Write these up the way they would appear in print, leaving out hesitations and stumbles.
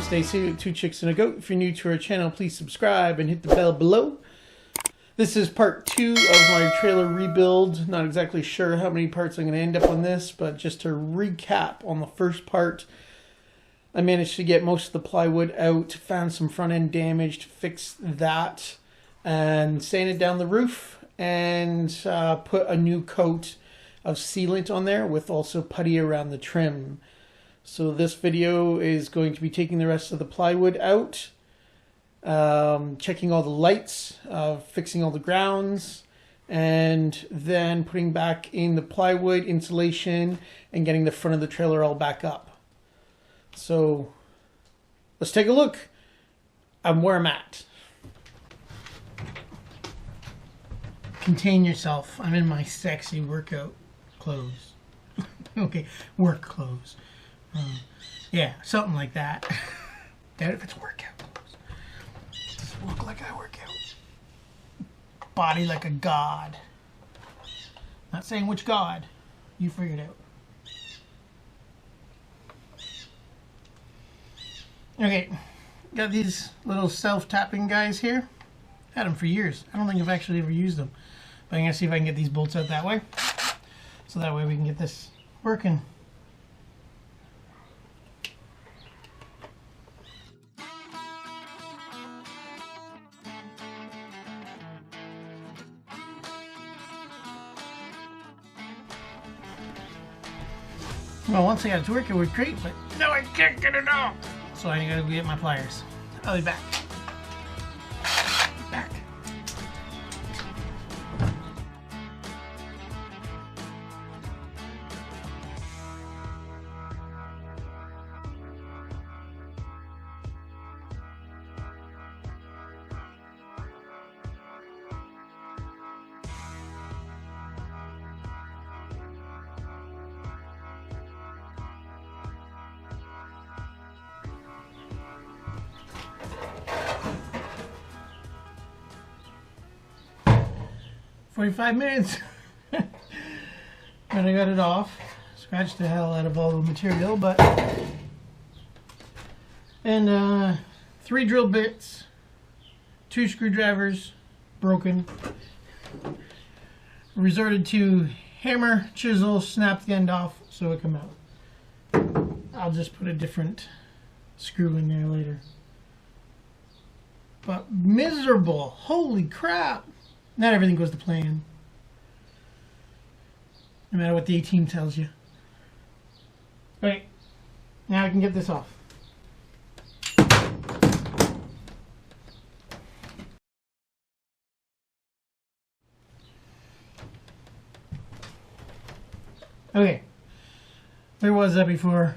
Stacy with Two Chicks and a Goat. If you're new to our channel, please subscribe and hit the bell below. This is part 2 of my trailer rebuild. Not exactly sure how many parts I'm going to end up on this, but just to recap on the first part, I managed to get most of the plywood out, found some front end damage to fix that, and sanded down the roof and put a new coat of sealant on there with also putty around the trim. So this video is going to be taking the rest of the plywood out, checking all the lights, fixing all the grounds, and then putting back in the plywood insulation and getting the front of the trailer all back up. So let's take a look at where I'm at. Contain yourself. I'm in my sexy workout clothes. Okay, work clothes. Yeah, something like that. Doubt if it's workout clothes. Does it look like I work out? Body like a god. Not saying which god. You figured out. Okay, got these little self-tapping guys here. Had them for years. I don't think I've actually ever used them. But I'm going to see if I can get these bolts out that way. So that way we can get this working. Well, once I got it to work, it worked great, but now I can't get it off. So I gotta go get my pliers. I'll be back. Back. "45 minutes." And I got it off. Scratched the hell out of all the material, but... And 3 drill bits, 2 screwdrivers, broken. Resorted to hammer, chisel, snap the end off so it come out. I'll just put a different screw in there later. But miserable, holy crap! Not everything goes to plan, no matter what the A-team tells you. Right, now I can get this off. Okay, where was that before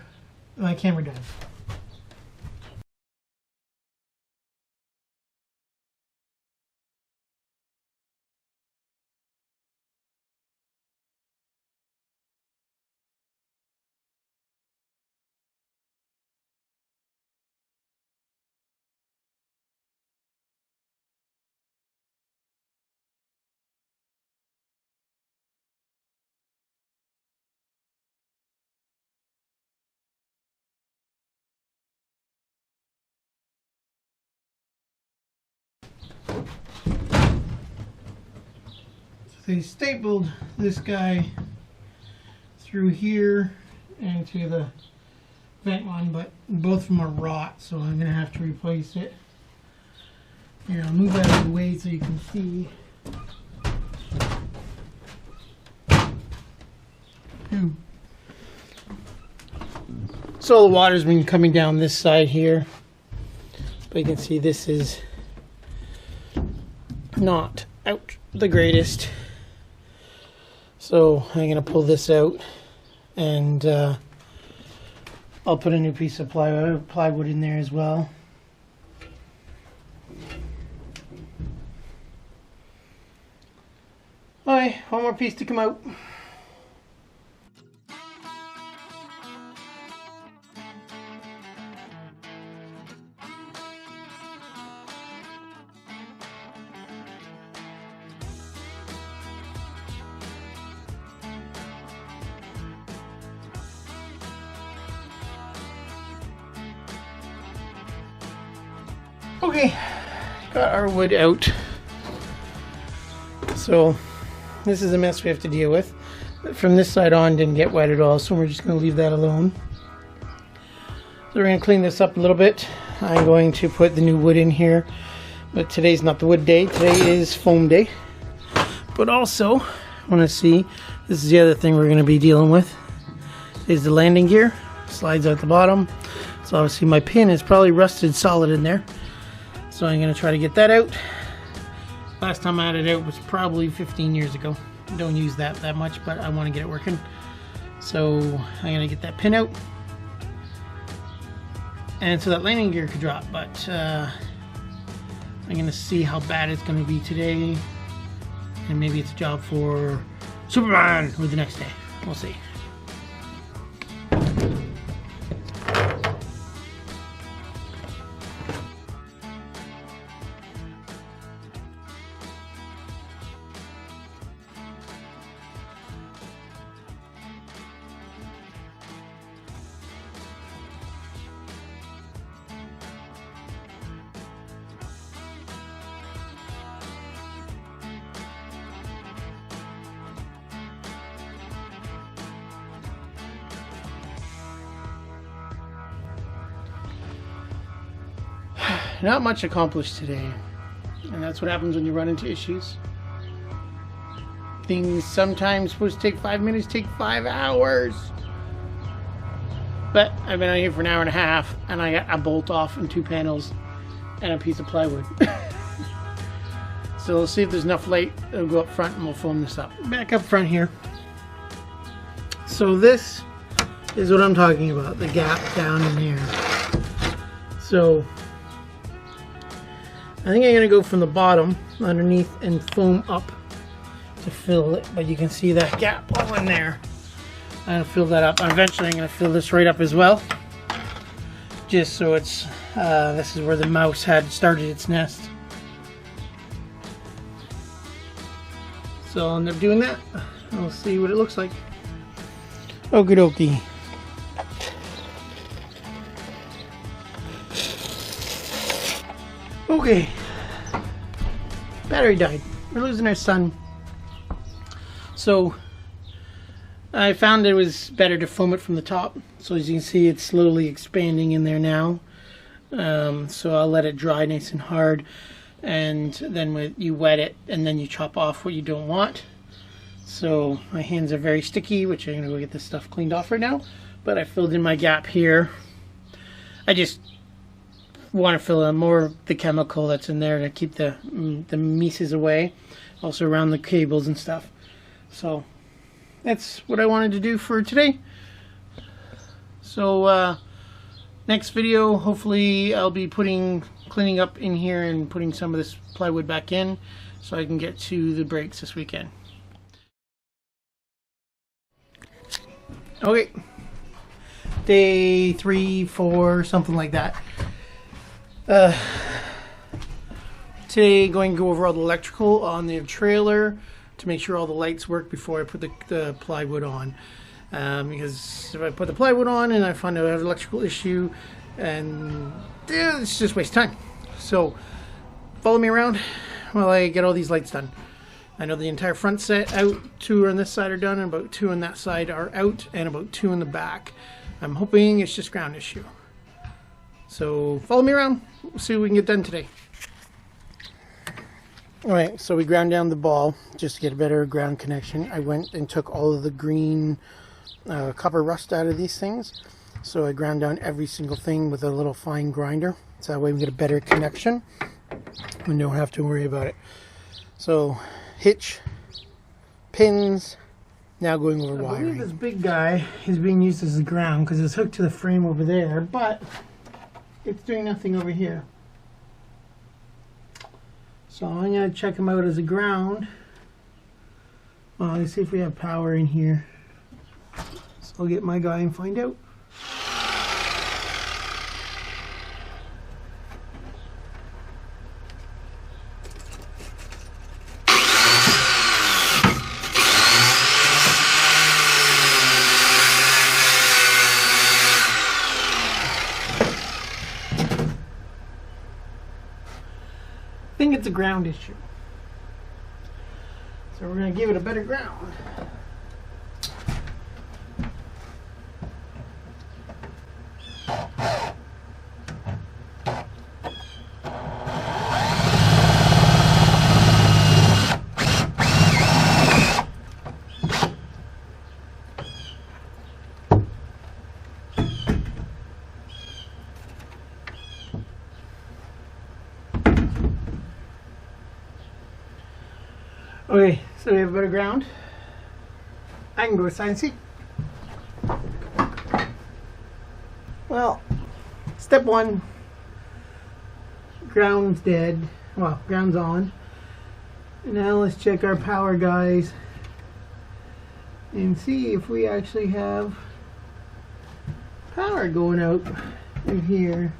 my camera died? They stapled this guy through here and to the vent one, but both of them are rot, so I'm going to have to replace it. Here, I'll move out of the way so you can see. So the water's been coming down this side here, but you can see this is not out the greatest. So I'm going to pull this out, and I'll put a new piece of plywood in there as well. Alright, one more piece to come out. Okay, got our wood out. So this is a mess we have to deal with. From this side on didn't get wet at all, so we're just going to leave that alone. So we're going to clean this up a little bit. I'm going to put the new wood in here, but today's not the wood day. Today is foam day. But also, I want to see, this is the other thing we're going to be dealing with, is the landing gear. Slides out the bottom. So obviously my pin is probably rusted solid in there. So I'm going to try to get that out. Last time I had it out was probably 15 years ago. Don't use that much, but I want to get it working. So I'm going to get that pin out. And so that landing gear could drop, but I'm going to see how bad it's going to be today. And maybe it's a job for Superman or the next day. We'll see. Not much accomplished today, and that's what happens when you run into issues. Things sometimes supposed to take 5 minutes take 5 hours. But I've been out here for an hour and a half, and I got a bolt off and 2 panels and a piece of plywood. So we'll see if there's enough light. It'll go up front and we'll foam this up. Back up front here. So this is what I'm talking about, the gap down in here. So I think I'm going to go from the bottom underneath and foam up to fill it, but you can see that gap all in there. I'm going to fill that up. Eventually I'm going to fill this right up as well, just so it's this is where the mouse had started its nest. So I'll end up doing that. We'll see what it looks like. Okie dokie. Okay, battery died. We're losing our sun. So I found it was better to foam it from the top. So as you can see, it's slowly expanding in there now. So I'll let it dry nice and hard, and then you wet it, and then you chop off what you don't want. So my hands are very sticky, which I'm gonna go get this stuff cleaned off right now. But I filled in my gap here. I just want to fill in more of the chemical that's in there to keep the mices away, also around the cables and stuff. So that's what I wanted to do for today. So next video, hopefully I'll be cleaning up in here and putting some of this plywood back in so I can get to the breaks this weekend. Okay, day 3, 4, something like that. Today going to go over all the electrical on the trailer to make sure all the lights work before I put the plywood on, because if I put the plywood on and I find out I have an electrical issue, and it's just waste time. So follow me around while I get all these lights done. I know the entire front set out, 2 on this side are done, and about 2 on that side are out, and about 2 in the back. I'm hoping it's just ground issue. So follow me around, we'll see what we can get done today. Alright, so we ground down the ball just to get a better ground connection. I went and took all of the green copper rust out of these things. So I ground down every single thing with a little fine grinder. So that way we get a better connection and don't have to worry about it. So hitch, pins, now going over wiring. I believe this big guy is being used as the ground because it's hooked to the frame over there, but it's doing nothing over here. So I'm going to check them out as a ground. Let's see if we have power in here. So I'll get my guy and find out. it's a ground issue. So we're going to give it a better ground. Okay, so we have a better ground. I can go with side seat. Well, step one, ground's dead. Well, ground's on. And now let's check our power guys and see if we actually have power going out in here.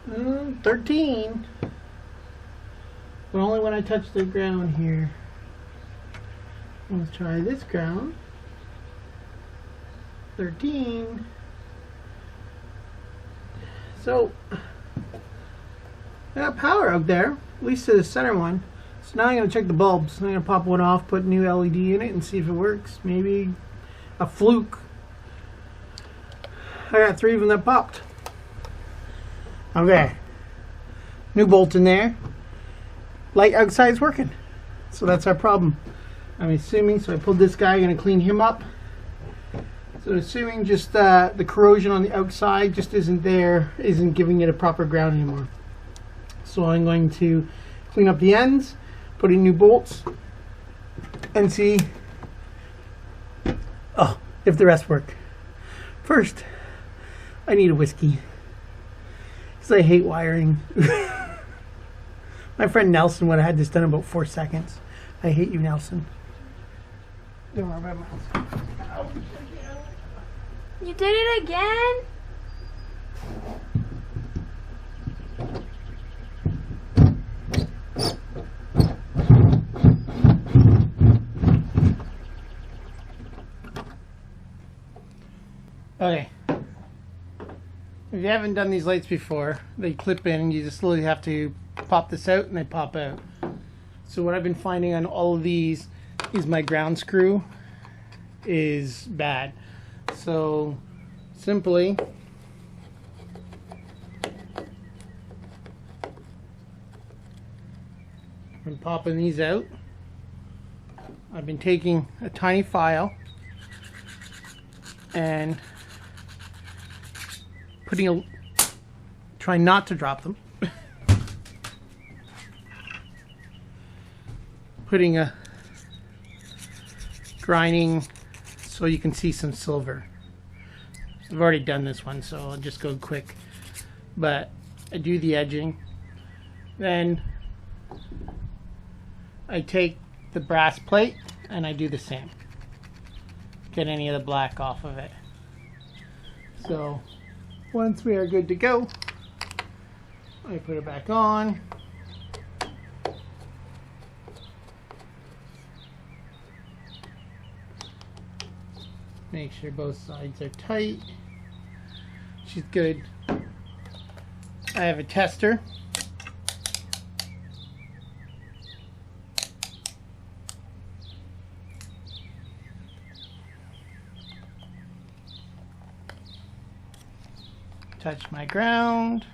Mm, 13, but only when I touch the ground here. Let's try this ground. 13. So I got power out there, at least to the center one. So now I'm going to check the bulbs. I'm going to pop one off, put a new LED in it, and see if it works. Maybe a fluke. I got 3 of them that popped. Okay, new bolt in there. Light outside's working, so that's our problem. I'm assuming, so I pulled this guy, gonna clean him up. So assuming just the corrosion on the outside just isn't there, isn't giving it a proper ground anymore. So I'm going to clean up the ends, put in new bolts, and see if the rest work. First, I need a whiskey. I hate wiring. My friend Nelson would have had this done in about 4 seconds. I hate you, Nelson. Don't worry about my... You did it again? Okay. If you haven't done these lights before, they clip in and you just literally have to pop this out and they pop out. So what I've been finding on all of these is my ground screw is bad. So simply I'm popping these out. I've been taking a tiny file and try not to drop them. Putting a grinding so you can see some silver. I've already done this one, so I'll just go quick. But I do the edging. Then I take the brass plate and I do the same. Get any of the black off of it. So once we are good to go, I put it back on. Make sure both sides are tight. She's good. I have a tester. Touch my ground.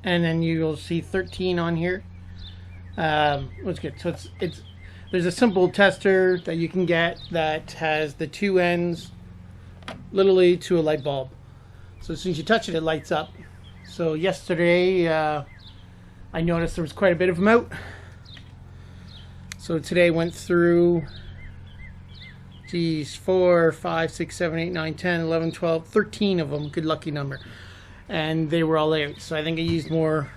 And then you'll see 13 on here. Let's get so it's there's a simple tester that you can get that has the 2 ends literally to a light bulb. So as soon as you touch it, it lights up. So yesterday I noticed there was quite a bit of them out. So today I went through 4, 5, 6, 7, 8, 9, 10, 11, 12, 13 of them. Good lucky number. And they were all out. So I think I used more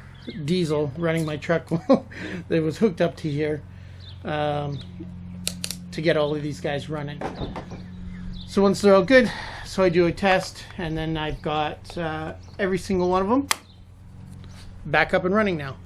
diesel running my truck that was hooked up to here to get all of these guys running. So once they're all good, so I do a test, and then I've got every single one of them back up and running now.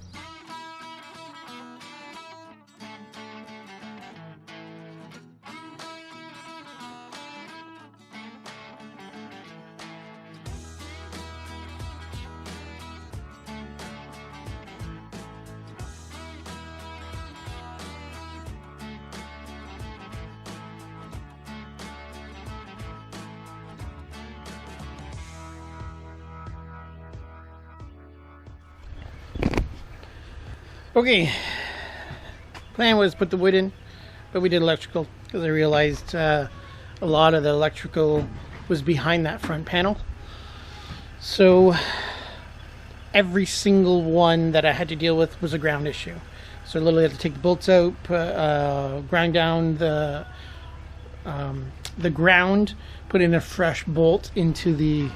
Okay, plan was put the wood in, but we did electrical because I realized a lot of the electrical was behind that front panel. So every single one that I had to deal with was a ground issue. So I literally had to take the bolts out, grind down the ground, put in a fresh bolt into the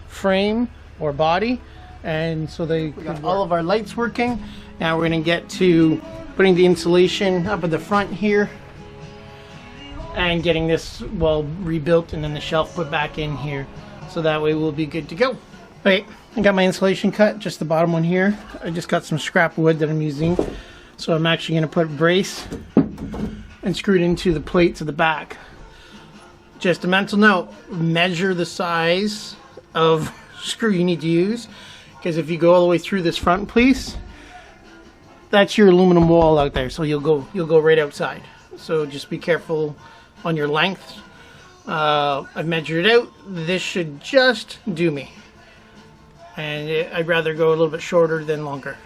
frame or body, and so we got all of our lights working. Now we're going to get to putting the insulation up at the front here and getting this well rebuilt, and then the shelf put back in here, so that way we'll be good to go. Okay, I got my insulation cut, just the bottom one here. I just got some scrap wood that I'm using, so I'm actually going to put a brace and screw it into the plates at the back. Just a mental note, measure the size of screw you need to use, because if you go all the way through this front piece, that's your aluminum wall out there, so you'll go right outside. So just be careful on your length. I've measured it out. This should just do me, and I'd rather go a little bit shorter than longer.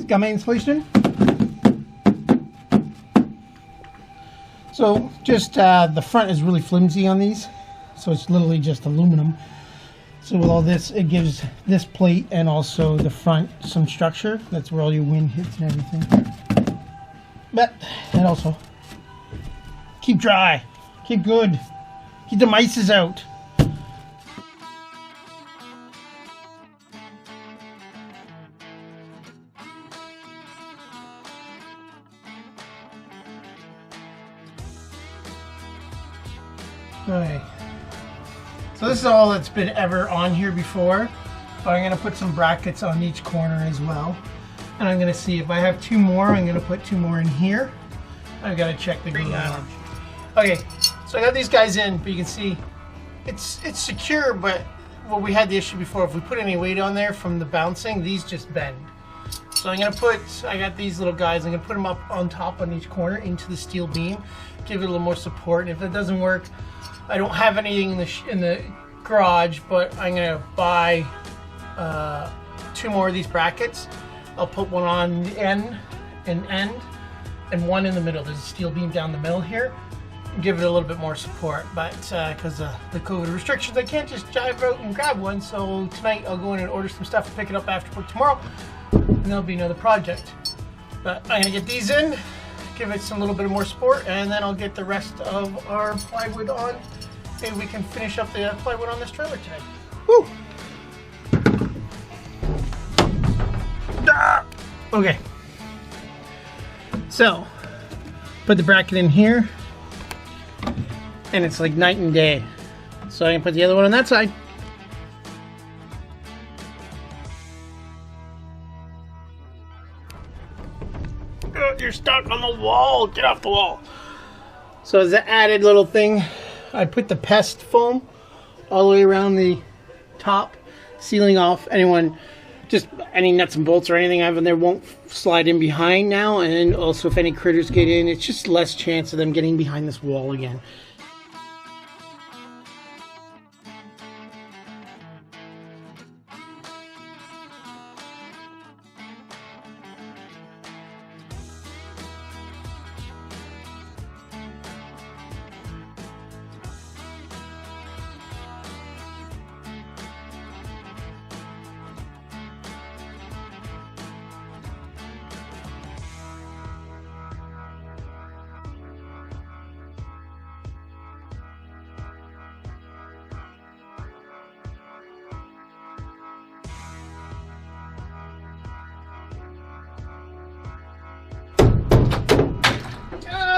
Got my insulation. So just the front is really flimsy on these, so it's literally just aluminum. So with all this, it gives this plate and also the front some structure. That's where all your wind hits and everything. But that also keep dry, keep good, keep the mices out. Okay, so this is all that's been ever on here before, but I'm going to put some brackets on each corner as well, and I'm going to see if I have two more. I'm going to put two more in here. I've got to check the glue on. Okay, so I got these guys in, but you can see it's secure, but well, we had the issue before. If we put any weight on there from the bouncing, these just bend. So I'm going to I got these little guys, I'm going to put them up on top on each corner into the steel beam, give it a little more support, and if it doesn't work, I don't have anything in the garage, but I'm going to buy two more of these brackets. I'll put one on the end, and one in the middle. There's a steel beam down the middle here. Give it a little bit more support, but because of the COVID restrictions, I can't just drive out and grab one. So tonight I'll go in and order some stuff to pick it up after work tomorrow, and there'll be another project. But I'm going to get these in, give it some little bit of more support, and then I'll get the rest of our plywood on. Maybe we can finish up the plywood on this trailer today. Woo! Okay. So, put the bracket in here, and it's like night and day. So I can put the other one on that side. Oh, you're stuck on the wall. Get off the wall. So as an added little thing, I put the pest foam all the way around the top, sealing off any nuts and bolts or anything I have in there won't slide in behind now. And also if any critters get in, it's just less chance of them getting behind this wall again.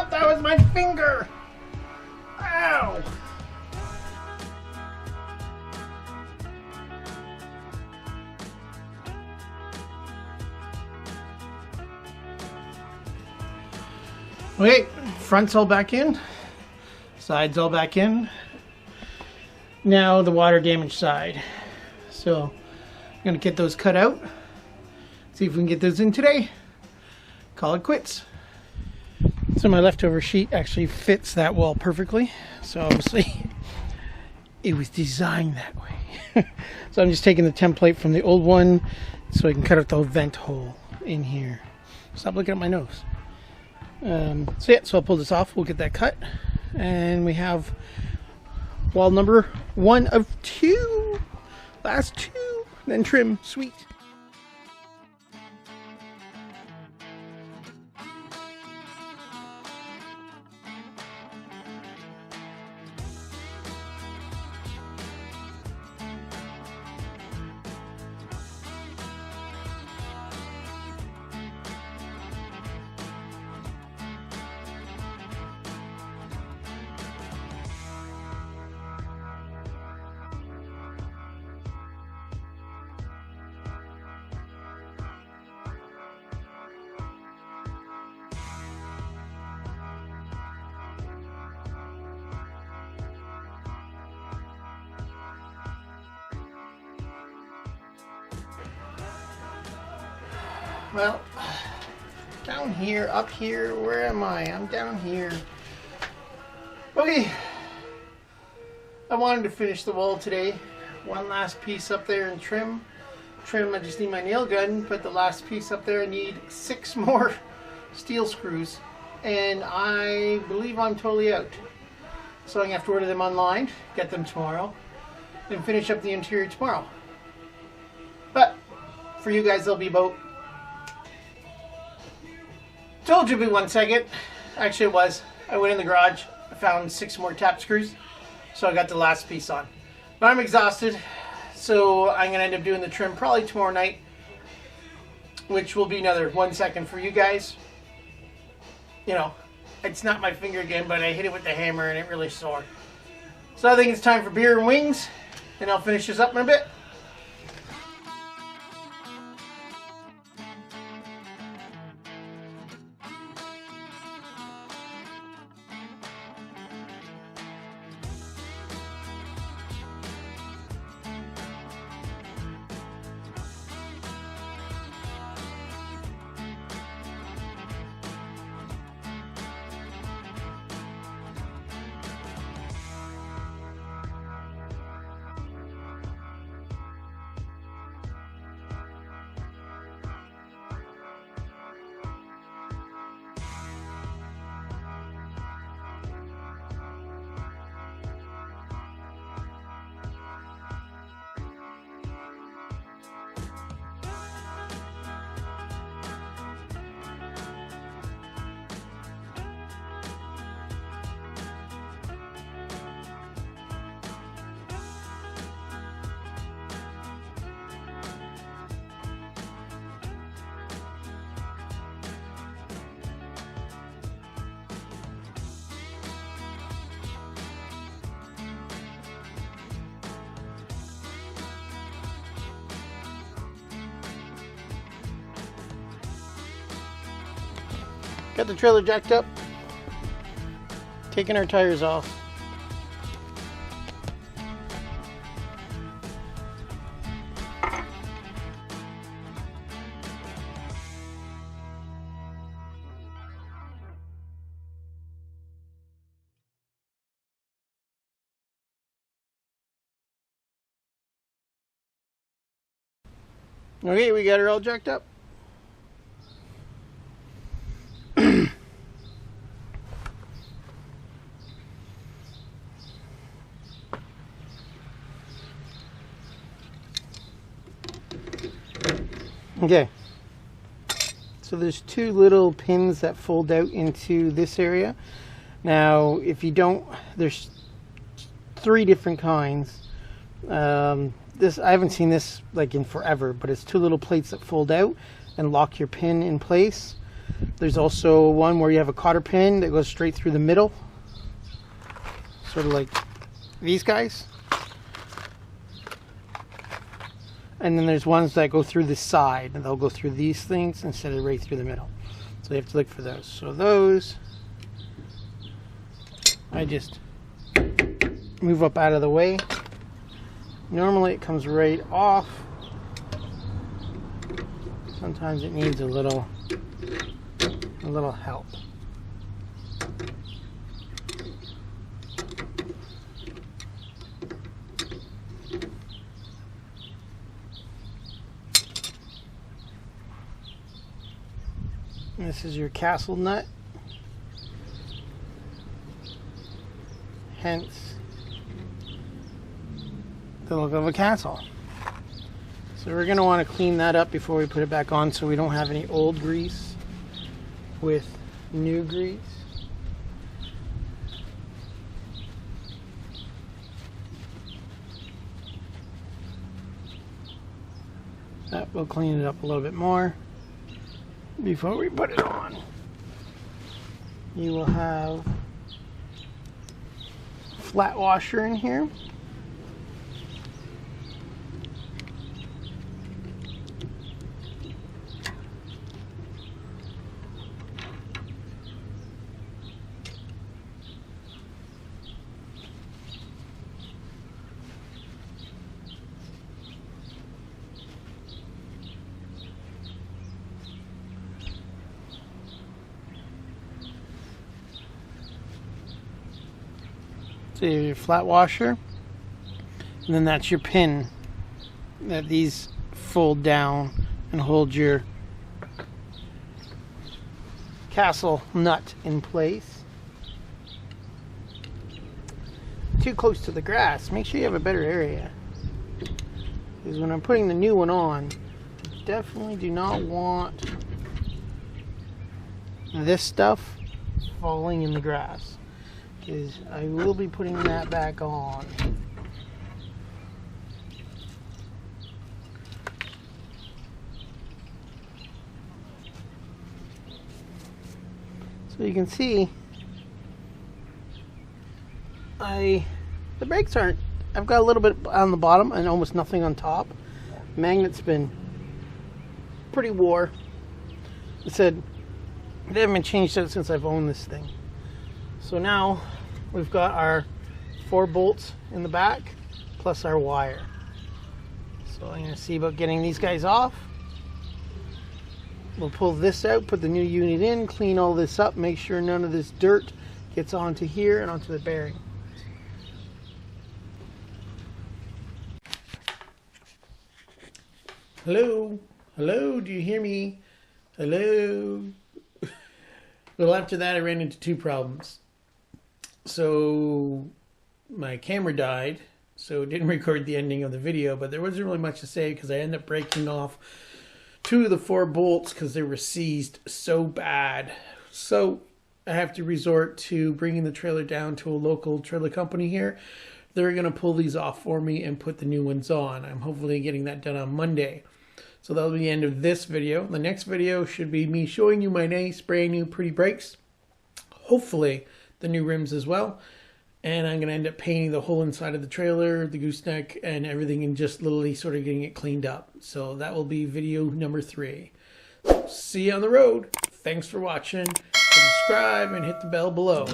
That was my finger! Ow! Okay, front's all back in, side's all back in. Now the water damaged side. So I'm gonna get those cut out, see if we can get those in today, call it quits. So my leftover sheet actually fits that wall perfectly. So obviously it was designed that way. So I'm just taking the template from the old one so I can cut out the vent hole in here. Stop looking at my nose. So I'll pull this off. We'll get that cut. And we have wall number 1 of 2. Last 2. Then trim. Sweet. Well, down here, up here, where am I? I'm down here. Okay, I wanted to finish the wall today. One last piece up there and trim. I just need my nail gun. Put the last piece up there. I need 6 more steel screws. And I believe I'm totally out. So I'm going to have to order them online, get them tomorrow, and finish up the interior tomorrow. But for you guys, they'll be about... Told you it'd be 1 second. Actually it was. I went in the garage, I found 6 more tap screws, so I got the last piece on. But I'm exhausted, so I'm going to end up doing the trim probably tomorrow night, which will be another 1 second for you guys. You know, it's not my finger again, but I hit it with the hammer and it really sore. So I think it's time for beer and wings, and I'll finish this up in a bit. Got the trailer jacked up. Taking our tires off. Okay, we got her all jacked up. Okay, so there's two little pins that fold out into this area. Now, if you don't, there's three different kinds. This, I haven't seen this like in forever, but it's two little plates that fold out and lock your pin in place. There's also one where you have a cotter pin that goes straight through the middle, sort of like these guys. And then there's ones that go through the side, and they'll go through these things instead of right through the middle. So you have to look for those. So those, I just move up out of the way. Normally it comes right off. Sometimes it needs a little help. This is your castle nut. Hence the look of a castle. So we're going to want to clean that up before we put it back on so we don't have any old grease with new grease. That will clean it up a little bit more before we put it on. You will have flat washer in here. So you have your flat washer, and then that's your pin that these fold down and hold your castle nut in place. Too close to the grass, make sure you have a better area, because when I'm putting the new one on, definitely do not want this stuff falling in the grass, because I will be putting that back on. So you can see the brakes aren't, I've got a little bit on the bottom and almost nothing on top. Magnet's been pretty wore. It said they haven't been changed out since I've owned this thing. So now we've got our 4 bolts in the back plus our wire. So I'm going to see about getting these guys off. We'll pull this out, put the new unit in, clean all this up, make sure none of this dirt gets onto here and onto the bearing. Hello? Hello? Do you hear me? Hello? Well, after that I ran into 2 problems. So my camera died, so it didn't record the ending of the video, but there wasn't really much to say because I ended up breaking off 2 of the 4 bolts because they were seized so bad. So I have to resort to bringing the trailer down to a local trailer company here. They're going to pull these off for me and put the new ones on. I'm hopefully getting that done on Monday. So that'll be the end of this video. The next video should be me showing you my nice brand new pretty brakes. Hopefully the new rims as well. And I'm going to end up painting the whole inside of the trailer, the gooseneck, and everything, and just literally sort of getting it cleaned up. So that will be video number 3. See you on the road. Thanks for watching. subscribe and hit the bell below.